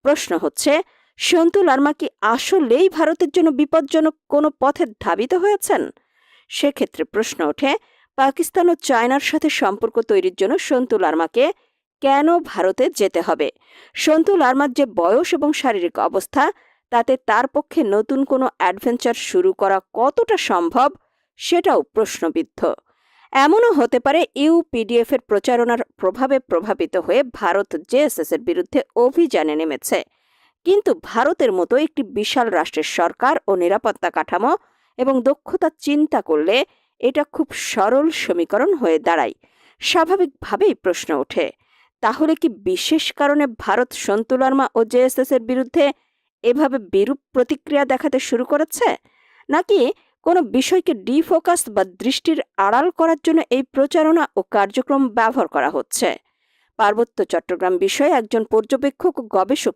প্রশ্ন হচ্ছে, সন্তু লারমা কি আসলেই ভারতের জন্য বিপজ্জনক কোনো পথে ধাবিত হয়েছেন? সেক্ষেত্রে প্রশ্ন ওঠে, পাকিস্তান ও চায়নার সাথে সম্পর্ক তৈরির জন্য সন্তু লারমাকে কেন ভারতে যেতে হবে? সন্তু লারমার যে বয়স এবং শারীরিক অবস্থা, তাতে তার পক্ষে নতুন কোনো অ্যাডভেঞ্চার শুরু করা কতটা সম্ভব সেটাও প্রশ্নবিদ্ধ। এমনও হতে পারে ইউপিডিএফ এর প্রচারণার প্রভাবে প্রভাবিত হয়ে ভারত জেএসএস এর বিরুদ্ধে অভিযানে নেমেছে। কিন্তু ভারতের মতো একটি বিশাল রাষ্ট্রের সরকার ও নিরাপত্তা কাঠামো এবং দক্ষতা চিন্তা করলে এটা খুব সরল সমীকরণ হয়ে দাঁড়ায়। স্বাভাবিকভাবেই প্রশ্ন ওঠে, তাহলে কি বিশেষ কারণে ভারত সন্তু লারমা ও জেএসএস এর বিরুদ্ধে এভাবে বিরূপ প্রতিক্রিয়া দেখাতে শুরু করেছে, নাকি কোনো বিষয়কে ডিফোকাস বা দৃষ্টির আড়াল করার জন্য এই প্রচারণা ও কার্যক্রম ব্যবহার করা হচ্ছে? পার্বত্য চট্টগ্রাম বিষয়ে একজন পর্যবেক্ষক ও গবেষক